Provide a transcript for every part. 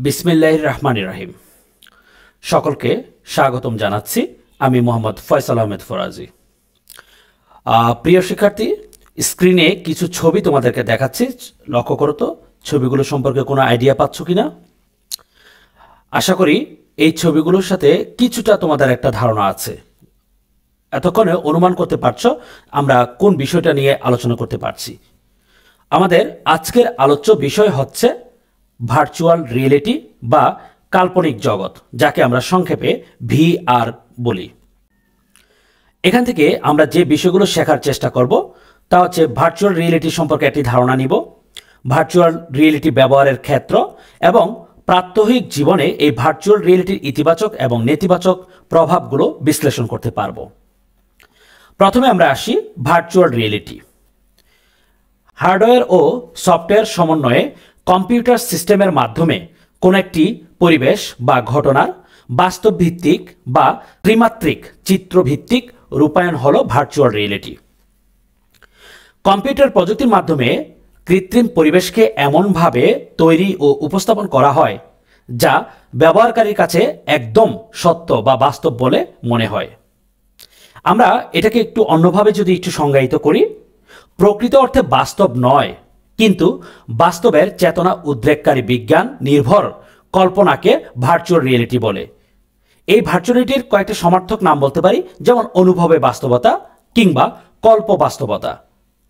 বিসমিল্লাহির রহমানির রহিম। সকলকে স্বাগতম জানাচ্ছি। আমি মোহাম্মদ ফয়সাল আহমেদ ফরাজি। প্রিয় শিক্ষার্থী, স্ক্রিনে কিছু ছবি তোমাদেরকে দেখাচ্ছি, লক্ষ্য করো তো ছবিগুলো সম্পর্কে কোনো আইডিয়া পাচ্ছ কিনা। আশা করি এই ছবিগুলোর সাথে কিছুটা তোমাদের একটা ধারণা আছে। এতক্ষণে অনুমান করতে পারছো আমরা কোন বিষয়টা নিয়ে আলোচনা করতে পারছি। আমাদের আজকের আলোচ্য বিষয় হচ্ছে ভার্চুয়াল রিয়েলিটি বা কাল্পনিক জগৎ, যাকে আমরা সংক্ষেপে ভিআর বলি। এখান থেকে আমরা যে বিষয়গুলো শেখার চেষ্টা করব তা হচ্ছে ভার্চুয়াল রিয়েলিটি সম্পর্কে একটি ধারণা নিব, ভার্চুয়াল রিয়েলিটি ব্যবহারের ক্ষেত্র এবং প্রাত্যহিক জীবনে এই ভার্চুয়াল রিয়েলিটির ইতিবাচক এবং নেতিবাচক প্রভাবগুলো বিশ্লেষণ করতে পারব। প্রথমে আমরা আসি ভার্চুয়াল রিয়েলিটি। হার্ডওয়্যার ও সফটওয়্যার সমন্বয়ে কম্পিউটার সিস্টেমের মাধ্যমে কোনো একটি পরিবেশ বা ঘটনার বাস্তব ভিত্তিক বা ত্রিমাত্রিক চিত্রভিত্তিক রূপায়ণ হলো ভার্চুয়াল রিয়েলিটি। কম্পিউটার প্রযুক্তির মাধ্যমে কৃত্রিম পরিবেশকে এমনভাবে তৈরি ও উপস্থাপন করা হয় যা ব্যবহারকারীর কাছে একদম সত্য বা বাস্তব বলে মনে হয়। আমরা এটাকে একটু অন্যভাবে যদি একটু সংজ্ঞায়িত করি, প্রকৃত অর্থে বাস্তব নয়, কিন্তু বাস্তবের চেতনা উদ্রেককারী বিজ্ঞান নির্ভর কল্পনাকে ভার্চুয়াল রিয়েলিটি বলে। এই ভার্চুয়াল রিয়েলিটির কয়েকটি সমার্থক নাম বলতে পারি, যেমন অনুভবে বাস্তবতা কিংবা কল্প বাস্তবতা,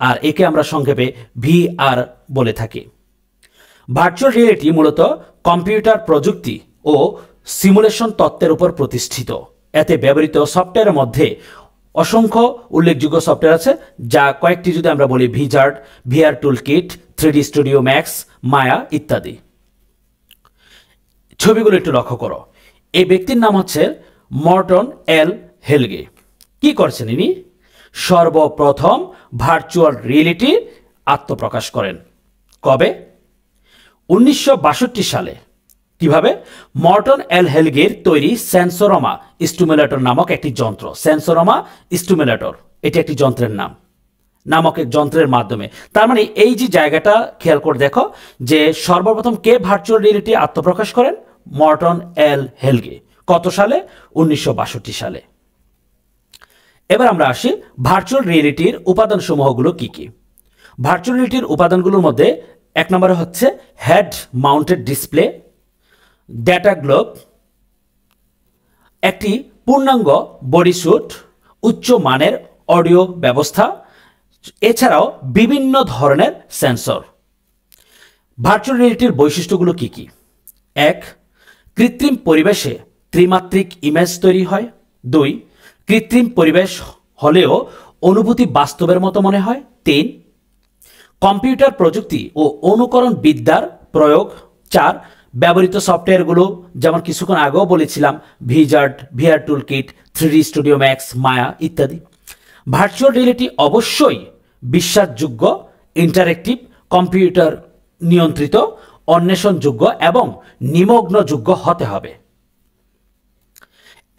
আর একে আমরা সংক্ষেপে ভিআর বলে থাকি। ভার্চুয়াল রিয়েলিটি মূলত কম্পিউটার প্রযুক্তি ও সিমুলেশন তত্ত্বের উপর প্রতিষ্ঠিত। এতে ব্যবহৃত সফটওয়্যারের মধ্যে অসংখ্য উল্লেখযোগ্য সফটওয়্যার আছে, যা কয়েকটি যদি আমরা বলি Vizard, VR toolkit, 3D studio max, Maya ইত্যাদি। ছবিগুলো একটু লক্ষ্য করো। এই ব্যক্তির নাম হচ্ছে মর্টন এল হেলগে। কি করছেন ইনি? সর্বপ্রথম ভার্চুয়াল রিয়েলিটি আত্মপ্রকাশ করেন। কবে? 1962 সালে। কিভাবে? মর্টন এল হেলগের তৈরি সেন্সোরামা স্টিমুলেটর নামক একটি যন্ত্র, সেন্সোরামা স্টিমুলেটর, এটি একটি যন্ত্রের নামক এক যন্ত্রের মাধ্যমে। তার মানে এই যে জায়গাটা খেয়াল করে দেখো যে সর্বপ্রথম কে ভার্চুয়াল রিয়েলিটি আত্মপ্রকাশ করেন? মর্টন এল হেলগে। কত সালে? 1962 সালে। এবার আমরা আসি ভার্চুয়াল রিয়েলিটির উপাদান সমূহগুলো কি কি। ভার্চুয়াল রিয়েলিটির উপাদানগুলোর মধ্যে এক নম্বরে হচ্ছে head mounted display, data globe, একটি পূর্ণাঙ্গ বডি স্যুট, উচ্চ মানের অডিও ব্যবস্থা, এছাড়াও বিভিন্ন ধরনের সেন্সর। ভার্চুয়াল রিয়েলিটির বৈশিষ্ট্যগুলো কি কি? 1. কৃত্রিম পরিবেশে ত্রিমাত্রিক ইমেজ তৈরি হয়। 2. কৃত্রিম পরিবেশ হলেও অনুভূতি বাস্তবের মতো মনে হয়। 3. কম্পিউটার প্রযুক্তি ও অনুকরণ বিদ্যার প্রয়োগ। 4. ব্যবহৃত সফটওয়্যারগুলো, যেমন কিছুক্ষণ আগেও বলেছিলাম Vizard, VR toolkit, 3D studio max, Maya ইত্যাদি। ভার্চুয়াল রিয়েলিটি অবশ্যই বিশ্বাসযোগ্য, ইন্টারেক্টিভ, কম্পিউটার নিয়ন্ত্রিত, অন্বেষণযোগ্য এবং নিমগ্নযোগ্য হতে হবে।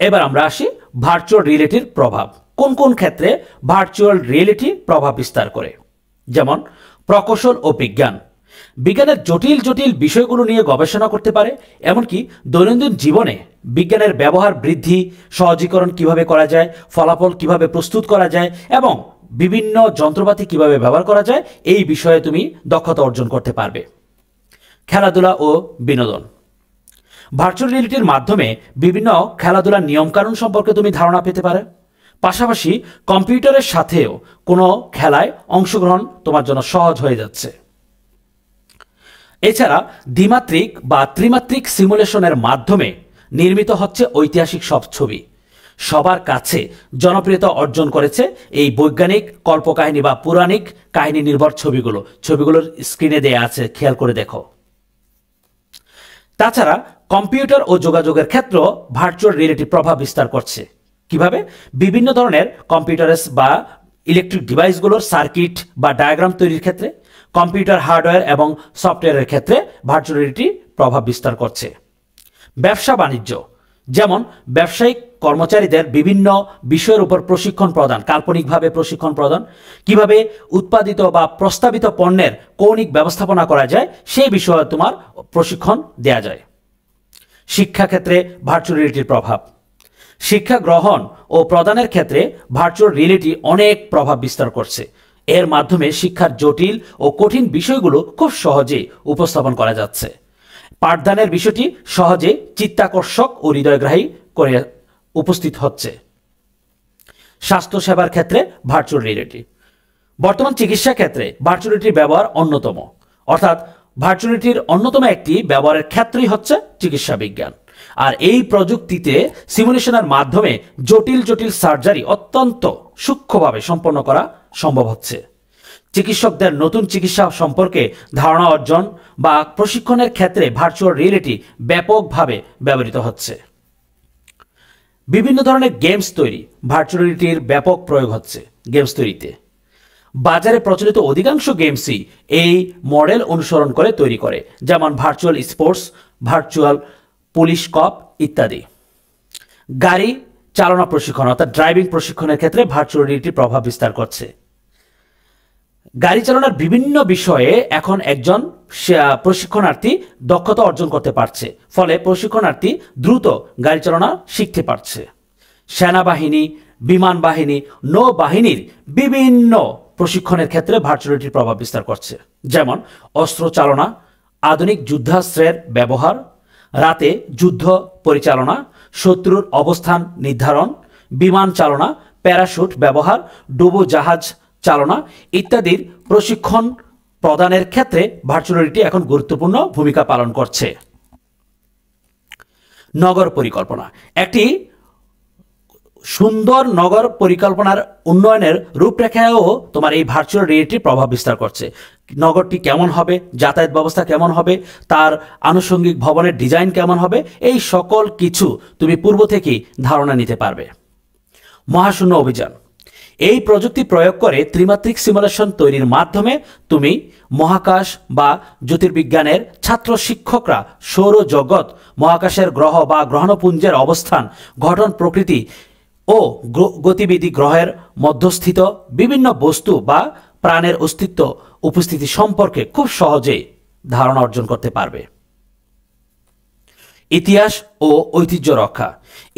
এবার আমরা আসি ভার্চুয়াল রিয়েলিটির প্রভাব। কোন কোন ক্ষেত্রে ভার্চুয়াল রিয়েলিটি প্রভাব বিস্তার করে? যেমন প্রকৌশল ও বিজ্ঞান। বিজ্ঞানের জটিল জটিল বিষয়গুলো নিয়ে গবেষণা করতে পারে, এমনকি দৈনন্দিন জীবনে বিজ্ঞানের ব্যবহার বৃদ্ধি, সহজীকরণ কিভাবে করা যায়, ফলাফল কিভাবে প্রস্তুত করা যায় এবং বিভিন্ন যন্ত্রপাতি কিভাবে ব্যবহার করা যায়, এই বিষয়ে তুমি দক্ষতা অর্জন করতে পারবে। খেলাধুলা ও বিনোদন। ভার্চুয়াল রিয়েলিটির মাধ্যমে বিভিন্ন খেলাধুলার নিয়মকানুন সম্পর্কে তুমি ধারণা পেতে পারো। পাশাপাশি কম্পিউটারের সাথেও কোনো খেলায় অংশগ্রহণ তোমার জন্য সহজ হয়ে যাচ্ছে। এছাড়া দ্বিমাত্রিক বা ত্রিমাত্রিক সিমুলেশনের মাধ্যমে নির্মিত হচ্ছে ঐতিহাসিক সব ছবি। সবার কাছে জনপ্রিয়তা অর্জন করেছে এই বৈজ্ঞানিক কল্পকাহিনী বা পৌরাণিক কাহিনী নির্ভর ছবিগুলোর স্ক্রিনে দেয়া আছে, খেয়াল করে দেখো। তাছাড়া কম্পিউটার ও যোগাযোগের ক্ষেত্র ভার্চুয়াল রিয়েলিটি প্রভাব বিস্তার করছে। কিভাবে? বিভিন্ন ধরনের কম্পিউটারের বা ইলেকট্রিক ডিভাইসগুলোর সার্কিট বা ডায়াগ্রাম তৈরির ক্ষেত্রে, কম্পিউটার হার্ডওয়্যার এবং সফটওয়্যারের ক্ষেত্রে ভার্চুয়াল রিয়েলিটি প্রভাব বিস্তার করছে। ব্যবসা বাণিজ্য, যেমন ব্যবসায়িক কর্মচারীদের বিভিন্ন বিষয়ের উপর প্রশিক্ষণ প্রদান, কাল্পনিকভাবে প্রশিক্ষণ প্রদান, কিভাবে উৎপাদিত বা প্রস্তাবিত পণ্যের কৌণিক ব্যবস্থাপনা করা যায় সেই বিষয়ে তোমার প্রশিক্ষণ দেয়া যায়। শিক্ষাক্ষেত্রে ভার্চুয়াল রিয়েলিটির প্রভাব। শিক্ষা গ্রহণ ও প্রদানের ক্ষেত্রে ভার্চুয়াল রিয়েলিটি অনেক প্রভাব বিস্তার করছে। এর মাধ্যমে শিক্ষার জটিল ও কঠিন বিষয়গুলো খুব সহজে উপস্থাপন করা যাচ্ছে। পাঠদানের বিষয়টি সহজে চিত্তাকর্ষক ও হৃদয়গ্রাহী করে উপস্থিত হচ্ছে। স্বাস্থ্যসেবার ক্ষেত্রে ভার্চুয়াল রিয়েলিটি। বর্তমান চিকিৎসা ক্ষেত্রে ভার্চুয়াল রিয়েলিটির ব্যবহার অন্যতম, অর্থাৎ ভার্চুয়াল রিয়েলিটির অন্যতম একটি ব্যবহারের ক্ষেত্রই হচ্ছে চিকিৎসা বিজ্ঞান। আর এই প্রযুক্তিতে সিমুলেশনের মাধ্যমে জটিল জটিল সার্জারি অত্যন্ত সূক্ষ্মভাবে সম্পন্ন করা সম্ভব হচ্ছে। চিকিৎসকদের নতুন চিকিৎসা সম্পর্কে ধারণা অর্জন বা প্রশিক্ষণের ক্ষেত্রে ভার্চুয়াল রিয়েলিটি ব্যাপকভাবে ব্যবহৃত হচ্ছে। বিভিন্ন ধরনের গেমস তৈরি, ভার্চুয়াল রিয়েলিটির ব্যাপক প্রয়োগ হচ্ছে গেমস তৈরিতে। বাজারে প্রচলিত অধিকাংশ গেমসই এই মডেল অনুসরণ করে তৈরি করে, যেমন ভার্চুয়াল স্পোর্টস, ভার্চুয়াল পুলিশ কপ ইত্যাদি। গাড়ি চালনা প্রশিক্ষণ অর্থাৎ ড্রাইভিং প্রশিক্ষণের ক্ষেত্রে ভার্চুয়াল রিয়েলিটি প্রভাব বিস্তার করছে। গাড়ি চালানোর বিভিন্ন বিষয়ে এখন একজন প্রশিক্ষণার্থী দক্ষতা অর্জন করতে পারছে, ফলে প্রশিক্ষণার্থী দ্রুত গাড়ি চালানো শিখতে পারছে। সেনাবাহিনী, বিমান বাহিনী, নৌবাহিনীর বিভিন্ন প্রশিক্ষণের ক্ষেত্রে ভার্চুয়াল রিয়েলিটির প্রভাব বিস্তার করছে, যেমন অস্ত্র চালনা, আধুনিক যুদ্ধাস্ত্রের ব্যবহার, রাতে যুদ্ধ পরিচালনা, শত্রুর অবস্থান নির্ধারণ, বিমান চালনা, প্যারাশুট ব্যবহার, ডুবোজাহাজ চালনা ইত্যাদির প্রশিক্ষণ প্রদানের ক্ষেত্রে ভার্চুয়াল রিয়েলিটি এখন গুরুত্বপূর্ণ ভূমিকা পালন করছে। নগর পরিকল্পনা। একটি সুন্দর নগর পরিকল্পনার উন্নয়নের রূপরেখায়ও তোমার এই ভার্চুয়াল রিয়েলিটির প্রভাব বিস্তার করছে। নগরটি কেমন হবে, যাতায়াত ব্যবস্থা কেমন হবে, তার আনুষঙ্গিক ভবনের ডিজাইন কেমন হবে, এই সকল কিছু তুমি পূর্ব থেকেই ধারণা নিতে পারবে। মহাশূন্য অভিযান। এই প্রযুক্তি প্রয়োগ করে ত্রিমাত্রিক সিমুলেশন তৈরির মাধ্যমে তুমি মহাকাশ বা জ্যোতির্বিজ্ঞানের ছাত্র শিক্ষকরা সৌরজগৎ, মহাকাশের গ্রহ বা গ্রহাণুপুঞ্জের অবস্থান, গঠন, প্রকৃতি ও গতিবিধি, গ্রহের মধ্যস্থিত বিভিন্ন বস্তু বা প্রাণের অস্তিত্ব উপস্থিতি সম্পর্কে খুব সহজেই ধারণা অর্জন করতে পারবে। ইতিহাস ও ঐতিহ্য রক্ষা।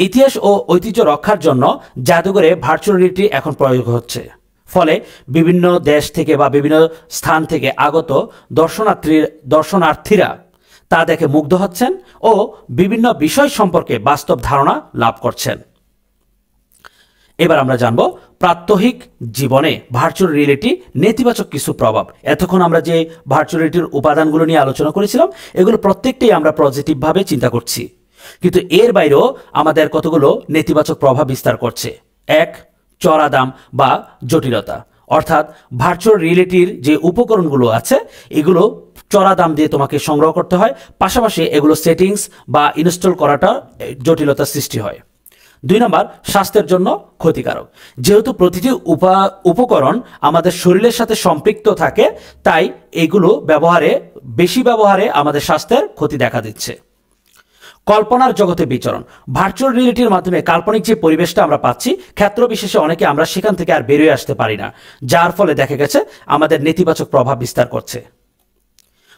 ইতিহাস ও ঐতিহ্য রক্ষার জন্য জাদুঘরে ভার্চুয়াল রিয়েলিটি এখন প্রয়োগ হচ্ছে, ফলে বিভিন্ন দেশ থেকে বা বিভিন্ন স্থান থেকে আগত দর্শনার্থীরা তা দেখে মুগ্ধ হচ্ছেন ও বিভিন্ন বিষয় সম্পর্কে বাস্তব ধারণা লাভ করছেন। এবার আমরা জানব প্রাত্যহিক জীবনে ভার্চুয়াল রিয়েলিটি নেতিবাচক কিছু প্রভাব। এতক্ষণ আমরা যে ভার্চুয়াল রিয়েলিটির উপাদানগুলো নিয়ে আলোচনা করেছিলাম, এগুলো প্রত্যেকটাই আমরা পজিটিভভাবে চিন্তা করছি, কিন্তু এর বাইরেও আমাদের কতগুলো নেতিবাচক প্রভাব বিস্তার করছে। এক, চড়া দাম বা জটিলতা, অর্থাৎ ভার্চুয়াল রিয়েলিটির যে উপকরণগুলো আছে এগুলো চড়া দাম দিয়ে তোমাকে সংগ্রহ করতে হয়, পাশাপাশি এগুলো সেটিংস বা ইনস্টল করাটা জটিলতার সৃষ্টি হয়। 2 নম্বর, স্বাস্থ্যের জন্য ক্ষতিকারক। যেহেতু প্রতিটি উপকরণ আমাদের শরীরের সাথে সম্পৃক্ত থাকে, তাই এগুলো বেশি ব্যবহারে আমাদের স্বাস্থ্যের ক্ষতি দেখা দিচ্ছে। কল্পনার জগতে বিচরণ। ভার্চুয়াল রিয়েলিটির মাধ্যমে কাল্পনিক যে পরিবেশটা আমরা পাচ্ছি, ক্ষেত্র বিশেষে অনেকে আমরা সেখান থেকে আর বেরিয়ে আসতে পারি না, যার ফলে দেখা গেছে আমাদের নেতিবাচক প্রভাব বিস্তার করছে।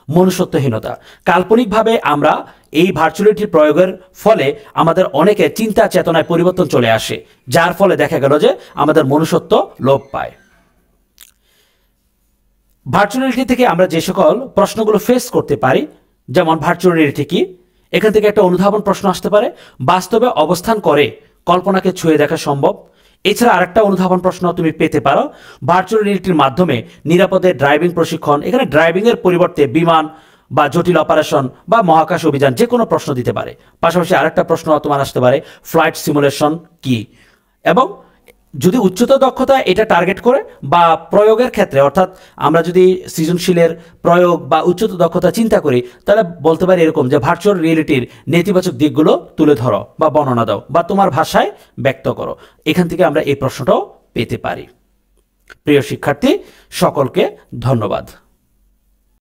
মনুষ্যত্বহীনতা। কাল্পনিকভাবে আমরা এই ভার্চুয়াল রিয়েলিটির প্রয়োগের ফলে আমাদের অনেকে চিন্তা চেতনায় পরিবর্তন চলে আসে, যার ফলে দেখা গেল যে আমাদের মনুষ্যত্ব লোপ পায়। ভার্চুয়াল রিয়েলিটি থেকে আমরা যে সকল প্রশ্নগুলো ফেস করতে পারি, যেমন ভার্চুয়াল রিয়েলিটি কি, এখান থেকে একটা অনুধাবন প্রশ্ন আসতে পারে, বাস্তবে অবস্থান করে কল্পনাকে ছুঁয়ে দেখা সম্ভব। এছাড়া আরেকটা অনুধাবন প্রশ্ন তুমি পেতে পারো, ভার্চুয়াল রিয়েলিটির মাধ্যমে নিরাপদে ড্রাইভিং প্রশিক্ষণ। এখানে ড্রাইভিং এর পরিবর্তে বিমান বা জটিল অপারেশন বা মহাকাশ অভিযান যে কোনো প্রশ্ন দিতে পারে। পাশাপাশি আরেকটা প্রশ্ন তোমার আসতে পারে, ফ্লাইট সিমুলেশন কি, এবং যদি উচ্চতর দক্ষতা এটা টার্গেট করে বা প্রয়োগের ক্ষেত্রে, অর্থাৎ আমরা যদি সৃজনশীলের প্রয়োগ বা উচ্চতর দক্ষতা চিন্তা করি, তাহলে বলতে পারি এরকম যে ভার্চুয়াল রিয়েলিটির নেতিবাচক দিকগুলো তুলে ধরো বা বর্ণনা দাও বা তোমার ভাষায় ব্যক্ত করো। এখান থেকে আমরা এই প্রশ্নটাও পেতে পারি। প্রিয় শিক্ষার্থী, সকলকে ধন্যবাদ।